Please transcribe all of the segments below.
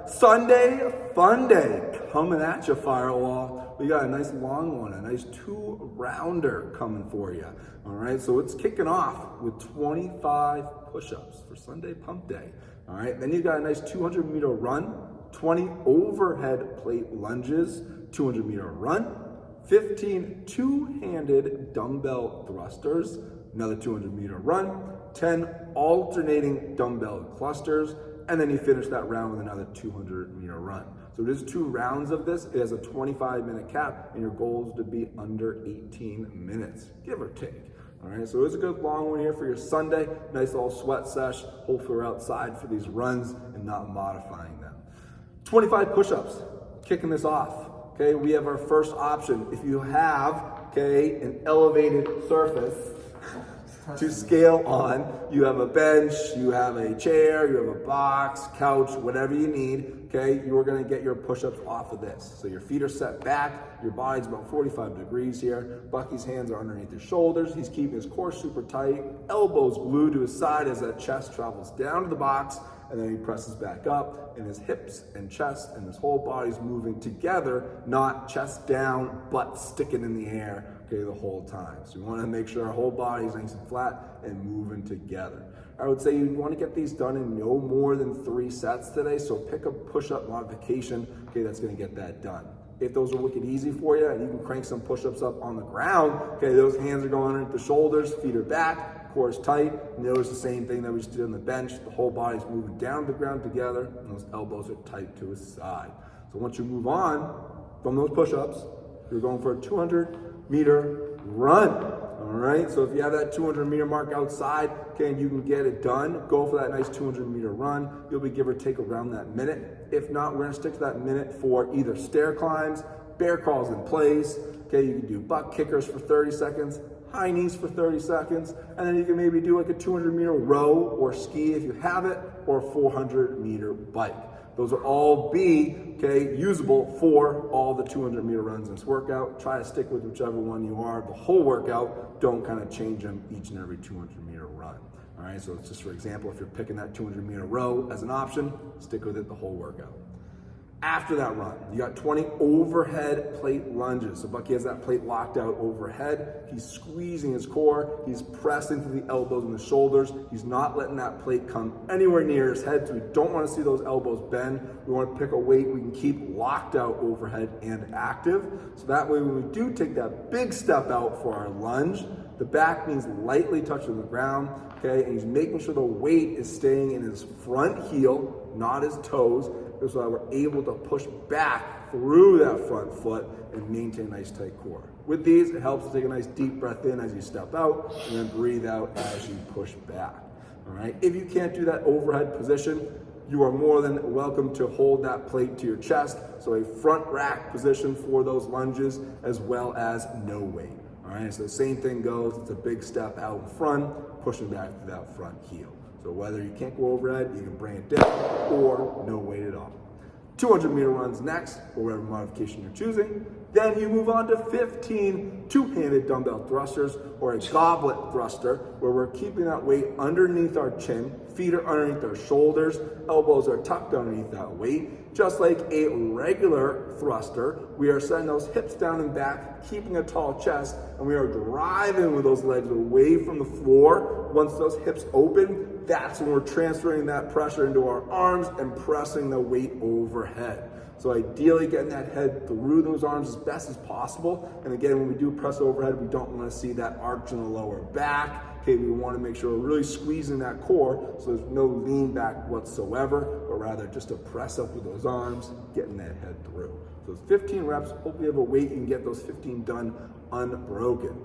Sunday fun day coming at you, Firewall. We got a nice long one, a nice 2-rounder coming for you. All right, so it's kicking off with 25 push-ups for Sunday pump day. All right, then you got a nice 200-meter run, 20 overhead plate lunges, 200-meter run, 15 two-handed dumbbell thrusters, another 200-meter run, 10 alternating dumbbell clusters, and then you finish that round with another 200-meter run. So there's 2 rounds of this. It has a 25-minute cap, and your goal is to be under 18 minutes, give or take. All right, so it's a good long one here for your Sunday. Nice little sweat sesh. Hopefully we're outside for these runs and not modifying them. 25 push-ups, kicking this off. Okay, we have our first option. If you have, an elevated surface to scale on, you have a bench, you have a chair, you have a box, couch, whatever you need, you're gonna get your push-ups off of this. So your feet are set back, your body's about 45 degrees here. Bucky's hands are underneath his shoulders. He's keeping his core super tight, elbows glued to his side as that chest travels down to the box, and then he presses back up, and his hips and chest and his whole body's moving together, not chest down, butt sticking in the air, the whole time. So we want to make sure our whole body is nice and flat and moving together. I would say you want to get these done in no more than 3 sets today, so pick a push-up modification, that's going to get that done. If those are wicked easy for you, and you can crank some push-ups up on the ground, those hands are going underneath the shoulders, feet are back, core is tight. Notice the same thing that we just did on the bench. The whole body's moving down to the ground together, and those elbows are tight to his side. So once you move on from those push-ups, you're going for a 200-meter run. All right, so if you have that 200-meter mark outside, and you can get it done, go for that nice 200-meter run. You'll be give or take around that minute. If not, we're gonna stick to that minute for either stair climbs, bear crawls in place. You can do butt kickers for 30 seconds, high knees for 30 seconds, and then you can maybe do like a 200-meter row or ski if you have it, or a 400-meter bike. Those will all be, usable for all the 200-meter runs in this workout. Try to stick with whichever one you are the whole workout. Don't kind of change them each and every 200-meter run. All right, so it's just for example, if you're picking that 200-meter row as an option, stick with it the whole workout. After that run, you got 20 overhead plate lunges. So Bucky has that plate locked out overhead. He's squeezing his core. He's pressing through the elbows and the shoulders. He's not letting that plate come anywhere near his head. So we don't want to see those elbows bend. We want to pick a weight we can keep locked out overhead and active. So that way when we do take that big step out for our lunge, the back knee's lightly touching the ground, and he's making sure the weight is staying in his front heel, not his toes, so that we're able to push back through that front foot and maintain a nice tight core. With these, it helps to take a nice deep breath in as you step out and then breathe out as you push back. All right. If you can't do that overhead position, you are more than welcome to hold that plate to your chest. So a front rack position for those lunges as well as no weight. All right. So the same thing goes. It's a big step out in front, pushing back to that front heel. So whether you can't go overhead, you can bring it down or no weight at all. 200-meter runs next, or whatever modification you're choosing. Then you move on to 15 two-handed dumbbell thrusters, or a goblet thruster, where we're keeping that weight underneath our chin, feet are underneath our shoulders, elbows are tucked underneath that weight. Just like a regular thruster, we are setting those hips down and back, keeping a tall chest, and we are driving with those legs away from the floor. Once those hips open, that's when we're transferring that pressure into our arms and pressing the weight overhead. So ideally getting that head through those arms as best as possible. And again, when we do press overhead, we don't want to see that arch in the lower back. We want to make sure we're really squeezing that core so there's no lean back whatsoever, but rather just to press up with those arms, getting that head through. So it's 15 reps. Hopefully you have a weight, you can get those 15 done unbroken.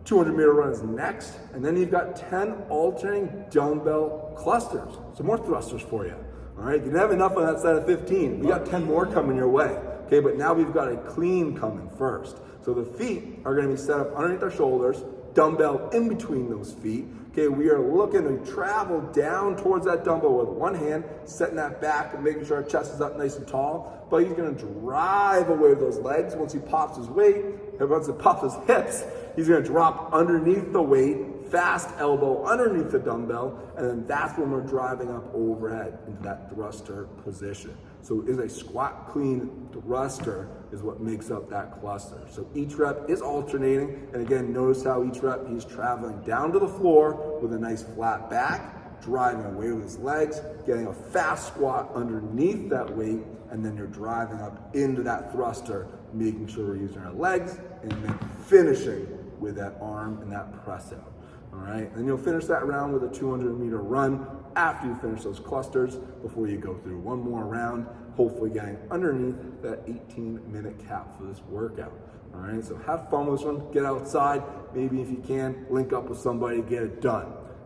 200-meter run is next, and then you've got 10 alternating dumbbell clusters. So more thrusters for you. All right, you didn't have enough on that side of 15. We got 10 more coming your way. But now we've got a clean coming first. So the feet are going to be set up underneath our shoulders, dumbbell in between those feet. We are looking to travel down towards that dumbbell with one hand, setting that back and making sure our chest is up nice and tall. But he's going to drive away with those legs. Once he pops his weight, and once he pops his hips, he's going to drop underneath the weight, fast elbow underneath the dumbbell, and then that's when we're driving up overhead into that thruster position. So it is a squat clean thruster is what makes up that cluster. So each rep is alternating, and again, notice how each rep he's traveling down to the floor with a nice flat back, driving away with his legs, getting a fast squat underneath that weight, and then you're driving up into that thruster, making sure we're using our legs, and then finishing with that arm and that press out. All right, and you'll finish that round with a 200-meter run after you finish those clusters before you go through one more round, hopefully getting underneath that 18-minute cap for this workout. All right, so have fun with this one. Get outside. Maybe if you can, link up with somebody, get it done.